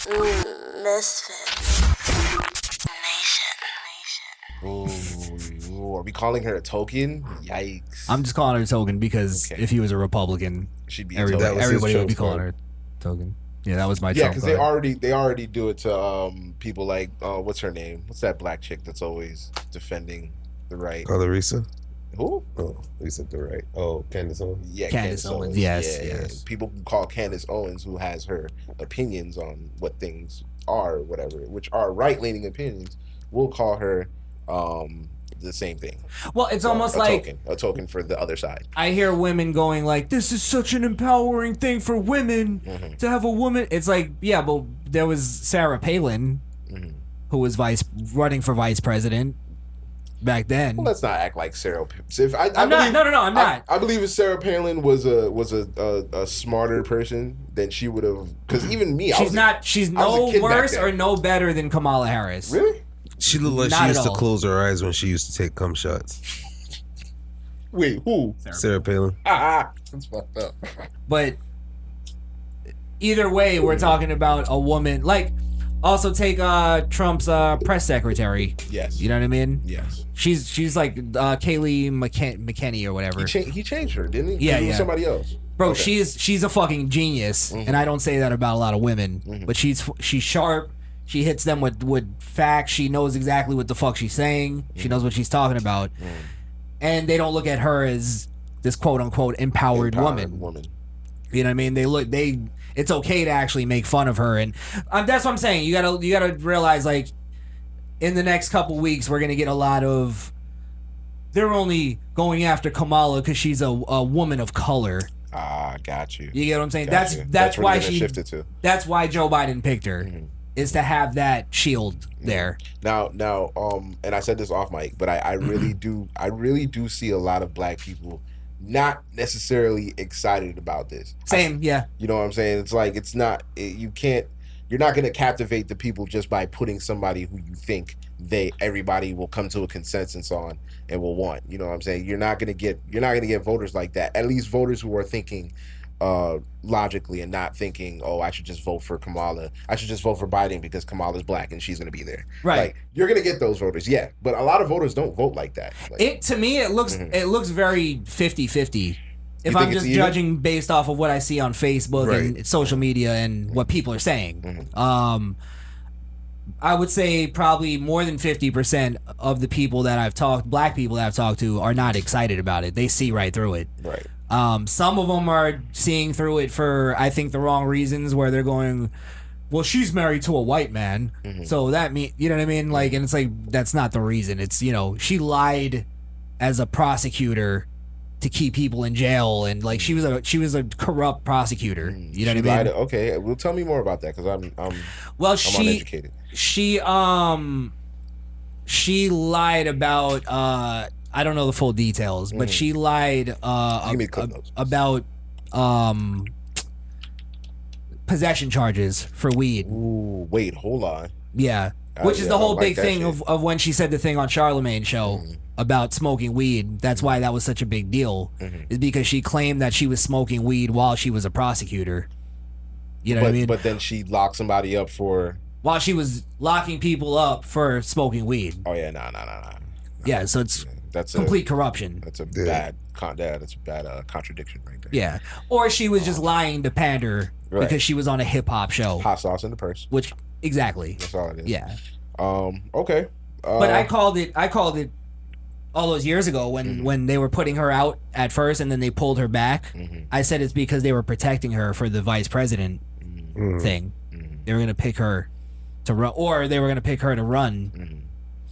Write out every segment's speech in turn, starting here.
Misfit. Ooh, are we calling her a token? Yikes. I'm just calling her a token because if he was a Republican, she'd be everybody would be calling her a token. Yeah, that was my yeah, Trump because they already do it to people like what's her name? What's that black chick that's always defending the right? Larissa? Who? Oh, you said the right. Oh, Candace Owens? Yeah, Candace Owens. Yes, yeah, yes. People can call Candace Owens, who has her opinions on what things are, or whatever, which are right-leaning opinions. We'll call her the same thing. Well, it's almost like a token for the other side. I hear women going like, "This is such an empowering thing for women to have a woman." It's like, yeah, but there was Sarah Palin, who was running for vice president back then. Well, let's not act like Sarah. I'm not. I believe if Sarah Palin was a smarter person, then she would have. Because even me, she's no worse or no better than Kamala Harris. Really? She looked like she used to close her eyes when she used to take cum shots. Wait, who? Sarah Palin. That's fucked up. But either way, we're talking about a woman. Like, also take Trump's press secretary. Yes. You know what I mean? Yes. She's like Kayleigh McEnany or whatever. He changed her, didn't he? Yeah, He was somebody else. Bro, she's a fucking genius, and I don't say that about a lot of women. But she's sharp. She hits them with facts. She knows exactly what the fuck she's saying. She knows what she's talking about. And they don't look at her as this quote unquote empowered woman. You know what I mean? It's okay to actually make fun of her, and that's what I'm saying. You gotta realize, like, in the next couple weeks, we're gonna get a lot of. They're only going after Kamala because she's a woman of color. Got you. You get what I'm saying? Got That's why she shifted to. That's why Joe Biden picked her. Is to have that shield there. Now, and I said this off mic, but I really do see a lot of black people not necessarily excited about this. Same, yeah. You know what I'm saying? It's like you're not going to captivate the people just by putting somebody who you think everybody will come to a consensus on and will want. You know what I'm saying? You're not going to get voters like that. At least voters who are thinking logically and not thinking, oh, I should just vote for Kamala. I should just vote for Biden because Kamala's black and she's going to be there. Right. Like, you're going to get those voters, yeah. But a lot of voters don't vote like that. Like, to me, it looks very 50-50. If I'm just judging based off of what I see on Facebook and social media and what people are saying. I would say probably more than 50% of the people that black people that I've talked to are not excited about it. They see right through it. Right. Some of them are seeing through it for, I think, the wrong reasons, where they're going, well, she's married to a white man, so that mean, you know what I mean? Like, and it's like, that's not the reason. It's, she lied as a prosecutor to keep people in jail, and like she was a corrupt prosecutor. You know what I mean? Okay, well, tell me more about that, because I'm uneducated. She lied about I don't know the full details, but she lied about possession charges for weed. Ooh, wait, hold on. Yeah, which is the whole big thing of when she said the thing on Charlemagne's show about smoking weed. That's why that was such a big deal, is because she claimed that she was smoking weed while she was a prosecutor. You know what I mean? But then she locked somebody up while she was locking people up for smoking weed. Oh yeah, no. Yeah, so that's complete corruption. That's a bad contradiction right there. Yeah, or she was just lying to pander because she was on a hip hop show. Hot sauce in the purse. Which exactly. That's all it is. Yeah. Okay. But I called it all those years ago when they were putting her out at first and then they pulled her back. I said it's because they were protecting her for the vice president thing. They were gonna pick her to run, or they were gonna pick her to run.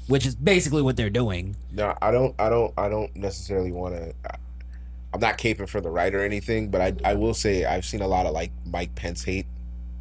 Which is basically what they're doing. No, I don't necessarily want to. I'm not caping for the right or anything, but I will say I've seen a lot of like Mike Pence hate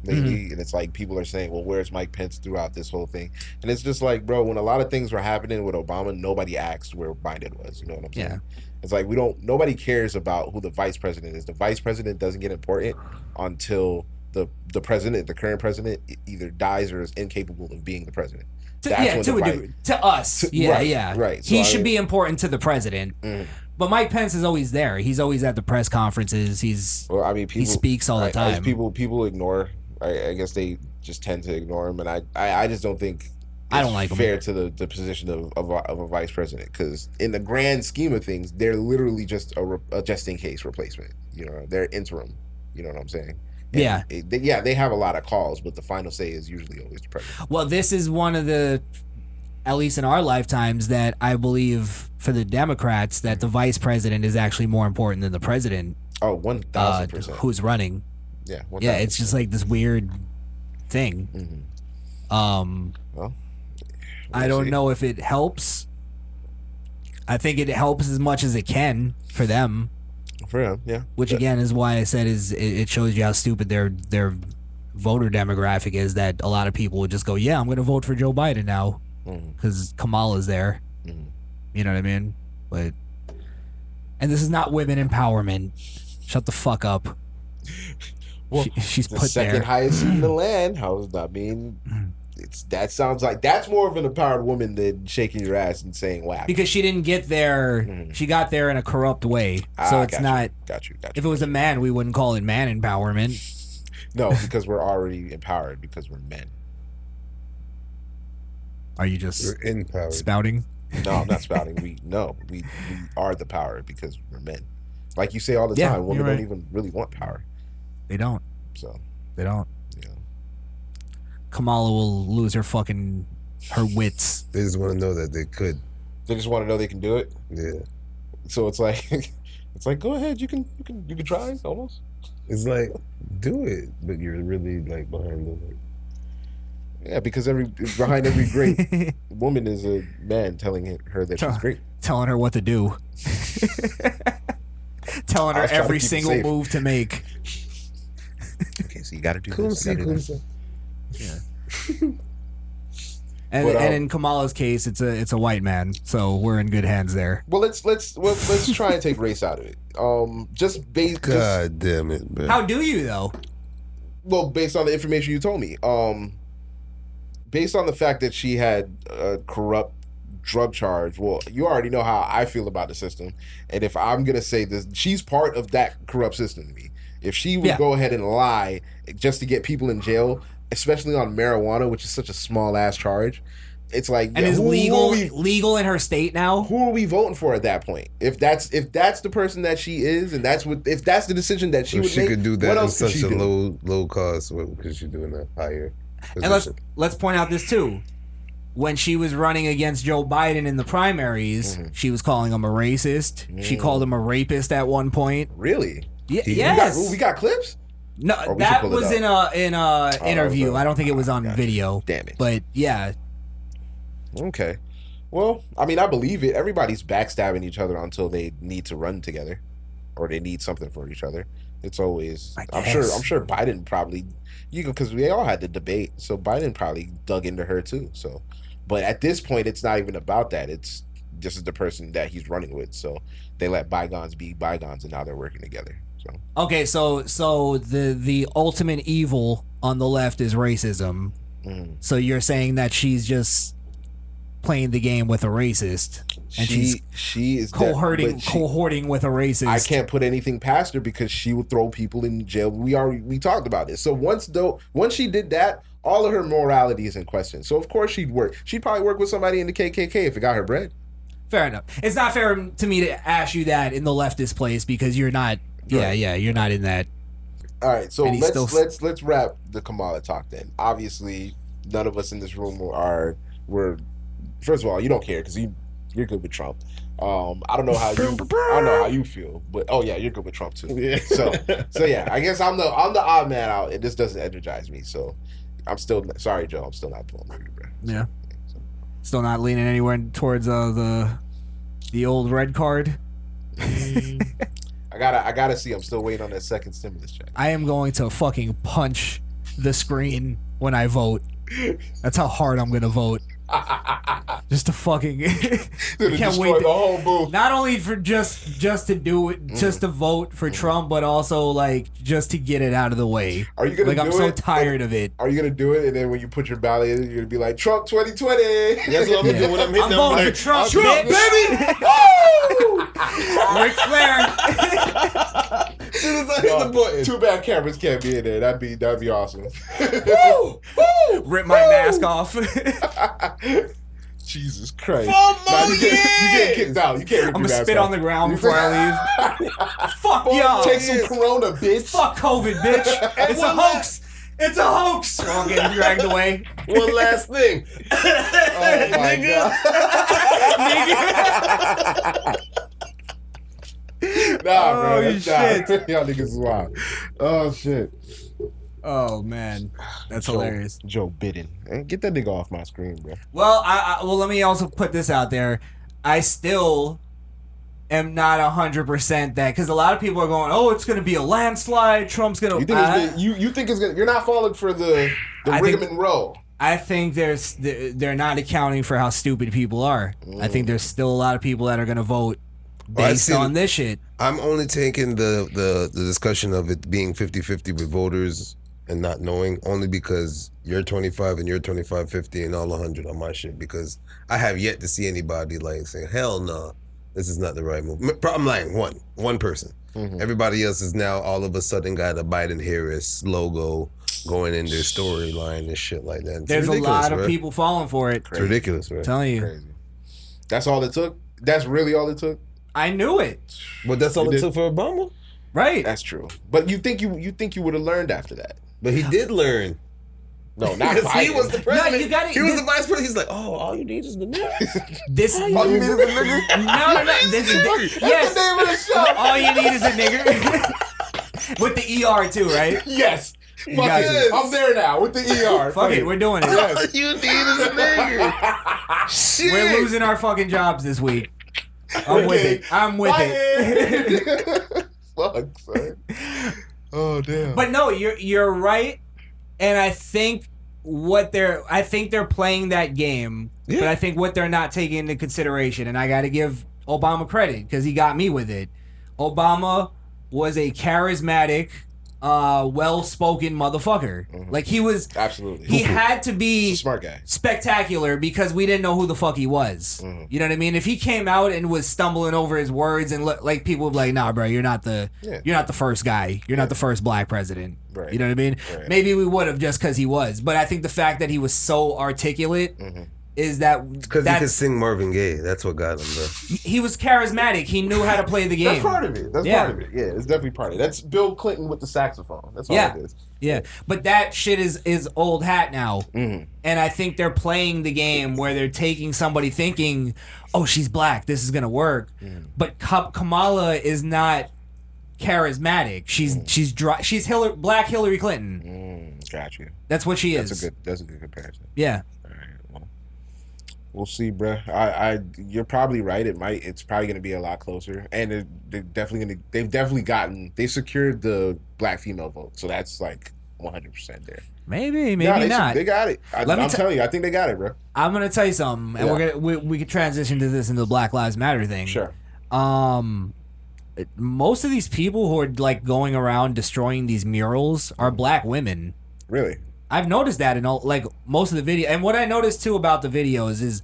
lately, and it's like people are saying, well, where's Mike Pence throughout this whole thing? And it's just like, bro, when a lot of things were happening with Obama, nobody asked where Biden was. You know what I'm saying? Yeah. It's like nobody cares about who the vice president is. The vice president doesn't get important until the president, the current president, either dies or is incapable of being the president. To us. Yeah. Right. So he should be important to the president. But Mike Pence is always there. He's always at the press conferences. He speaks all the time. People ignore. I guess they just tend to ignore him, and I just don't think I don't like him fair either. to the position of a vice president, because in the grand scheme of things, they're literally just a just in case replacement. You know, they're interim. You know what I'm saying? And they have a lot of calls, but the final say is usually always the president. Well, this is one of the, at least in our lifetimes, that I believe for the Democrats that the vice president is actually more important than the president. Oh, 1,000%. Who's running? Yeah, 1,000%. Yeah, it's just like this weird thing. Well, I don't know if it helps. I think it helps as much as it can for them. For him, yeah. Which again is why I said it shows you how stupid their voter demographic is, that a lot of people would just go, yeah, I'm going to vote for Joe Biden now because Kamala's there. You know what I mean? And this is not women empowerment. Shut the fuck up. Well, she's the put second there. highest seat in the land. That sounds like that's more of an empowered woman than shaking your ass and saying whack. Because she didn't get there. She got there in a corrupt way. So it's not. Got you. If it was a man, we wouldn't call it man empowerment. No, because we're already empowered because we're men. Are you just You're empowered. spouting? No, I'm not spouting. We are the power because we're men. Like you say all the time, women don't even really want power. They don't. So They don't. yeah. Kamala will lose her wits. They just want to know that they could. They just want to know they can do it. Yeah. So it's like go ahead, you can try almost. It's like, do it, but you're really like behind the. Yeah, because behind every great woman is a man telling her that she's great, telling her what to do, telling her every single move to make. Okay, so you got to do Cool. this. Yeah. And in Kamala's case, it's a white man, so we're in good hands there. Well, let's try and take race out of it. God damn it, man. How do you though? Well, based on the information you told me, based on the fact that she had a corrupt drug charge, well, you already know how I feel about the system, and if I'm gonna say this, she's part of that corrupt system to me. If she would go ahead and lie just to get people in jail, especially on marijuana, which is such a small ass charge, it's like, and is legal in her state now. Who are we voting for at that point? If that's the person that she is, and if that's the decision that she would she make, could do that what in else could such she a do? low cost because she's doing a higher position. And let's point out this too. When she was running against Joe Biden in the primaries, she was calling him a racist. She called him a rapist at one point. Really? Yes. We got clips? No, that was in a interview. I don't think it was on video. Damn it. But yeah. Okay. Well, I mean, I believe it. Everybody's backstabbing each other until they need to run together, or they need something for each other. It's always. I'm sure Biden probably, because we all had the debate, so Biden probably dug into her too. So, but at this point, it's not even about that. It's this is the person that he's running with. So they let bygones be bygones, and now they're working together. So okay, so the ultimate evil on the left is racism. So you're saying that she's just playing the game with a racist, and she is cohorting with a racist. I can't put anything past her because she would throw people in jail. We talked about this. So once she did that, all of her morality is in question. So of course she'd probably work with somebody in the KKK if it got her bread. Fair enough. It's not fair to me to ask you that in the leftist place because you're not. Right. Yeah, you're not in that. All right, so let's wrap the Kamala talk then. Obviously, none of us in this room were. First of all, you don't care because you're good with Trump. I don't know how you feel, but you're good with Trump too. Yeah. So yeah, I guess I'm the odd man out, and this doesn't energize me. So I'm still sorry, Joe. I'm still not pulling for you, bro. Yeah. Still not leaning anywhere towards the old red card. I gotta see. I'm still waiting on that second stimulus check. I am going to fucking punch the screen when I vote. That's how hard I'm gonna vote. Just to fucking can't wait. The whole booth. Not only for just to do it, just to vote for Trump, but also like just to get it out of the way. Are you gonna do it? I'm so tired of it. Are you gonna do it? And then when you put your ballot in, you're gonna be like Trump 2020. That's what I'm gonna do when I'm hitting. I'm voting for Trump, Trump, bitch. baby. Woo! Ric Flair. soon as I hit the button. Too bad cameras can't be in there. That'd be awesome. Woo! Woo! Rip my mask off. Jesus Christ. You get kicked out. You can't rip I'm your gonna mask spit off. on the ground before I leave. Fuck y'all. Take some Corona, bitch. Fuck COVID, bitch. It's a hoax. It's a hoax. We're all getting dragged away. One last thing. Oh my God. Nah, bro. Oh, shit. Y'all niggas is wild. Oh, shit. Oh, man. That's hilarious. Joe Biden. Get that nigga off my screen, bro. Well, well, let me also put this out there. I still am not 100% that, because a lot of people are going, oh, it's going to be a landslide. Trump's going to... You think it's gonna... You're not falling for the rigmarole. I think they're not accounting for how stupid people are. I think there's still a lot of people that are going to vote based on this shit. I'm only taking the discussion of it being 50-50 with voters and not knowing, only because you're 25 and you're 25, 50 and all 100 on my shit, because I have yet to see anybody like saying, hell no, this is not the right move. I'm lying, one person. Mm-hmm. Everybody else is now all of a sudden got a Biden-Harris logo going in their storyline and shit like that. There's a lot of people falling for it. It's ridiculous, right? I'm telling you. Crazy. That's all it took? That's really all it took? I knew it. But that's all it took for Obama? Right. That's true. But you think you would have learned after that? But he did learn. No, not because Biden. he was the president. No, you got it. He was the vice president. He's like, oh, all you need is the nigga. This. All you need is a nigga? No. Yes. That's the name of the show. All you need is a nigga. With the ER too, right? Yes. You Fuck got it. it. I'm there now with the ER. Fuck it, we're doing it. All you need is a nigga. Shit. We're losing our fucking jobs this week. I'm with it. Fuck, son. Oh damn. But no, you're right, and I think they're playing that game. Yeah. But I think what they're not taking into consideration, and I got to give Obama credit because he got me with it. Obama was a charismatic, well-spoken motherfucker. Mm-hmm. Like he was absolutely. He had to be a smart guy, spectacular, because we didn't know who the fuck he was. Mm-hmm. You know what I mean? If he came out and was stumbling over his words and like people would be like, "Nah, bro, you're not the first guy. You're not the first black president." Right. You know what I mean? Right. Maybe we would have just because he was, but I think the fact that he was so articulate. Mm-hmm. Is that because he could sing Marvin Gaye? That's what got him, bro. He was charismatic. He knew how to play the game. That's part of it. Part of it. Yeah, it's definitely part of it. That's Bill Clinton with the saxophone. That's all it is. Yeah, but that shit is old hat now. Mm-hmm. And I think they're playing the game where they're taking somebody thinking, oh, she's black, this is gonna work. Mm-hmm. But Kamala is not charismatic. She's dry. She's Black Hillary Clinton. Got you. That's what she is. That's a good comparison. Yeah. We'll see, bro. You're probably right. It's probably going to be a lot closer, and they've definitely secured the black female vote, so that's like 100% there. Maybe not. They got it. I'm telling you, I think they got it, bro. I'm gonna tell you something, and we could transition to this into the Black Lives Matter thing. Sure. Most of these people who are like going around destroying these murals are black women. Really? I've noticed that in all, like most of the video, and what I noticed too about the videos is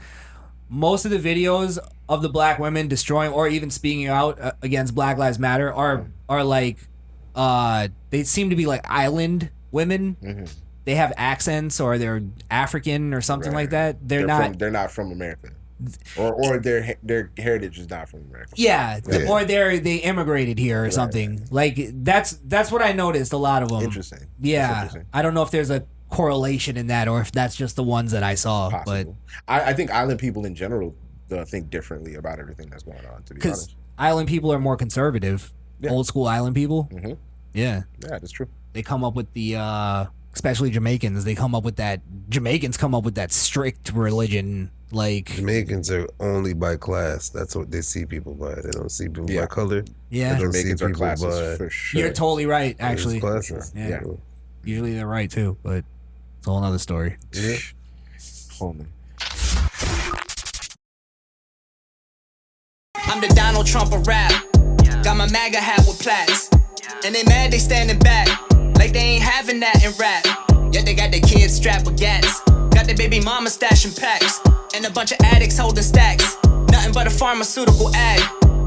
most of the videos of the black women destroying or even speaking out against Black Lives Matter are like they seem to be like island women. Mm-hmm. They have accents or they're African or something like that. They're not from America. Or their heritage is not from America. Yeah. Or they immigrated here or something. Like that's what I noticed. A lot of them. Interesting. Yeah, interesting. I don't know if there's a correlation in that or if that's just the ones that I saw. Possible. But I think island people in general think differently about everything that's going on. To be honest, because island people are more conservative. Yeah. Old school island people. Mm-hmm. Yeah. Yeah, that's true. They come up with the especially Jamaicans. Jamaicans come up with that strict religion. Like Jamaicans are only by class. That's what they see people by. They don't see people by color. Yeah, Jamaicans are classes for sure. You're totally right. Actually, classes. Yeah. Usually they're right too, but it's a whole nother story. Yeah. Homie. I'm the Donald Trump of rap. Got my MAGA hat with plaques, and they mad they standing back like they ain't having that in rap. Yet they got their kids strapped with gats. Got their baby mama stashing packs. And a bunch of addicts holding stacks. Nothing but a pharmaceutical ad.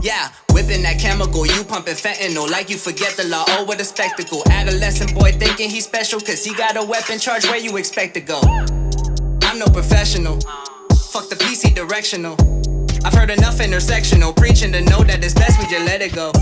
Yeah, whipping that chemical, you pumping fentanyl like you forget the law. Oh, what a spectacle. Adolescent boy thinking he's special cause he got a weapon charge. Where you expect to go? I'm no professional. Fuck the PC directional. I've heard enough intersectional preaching to know that it's best we just let it go.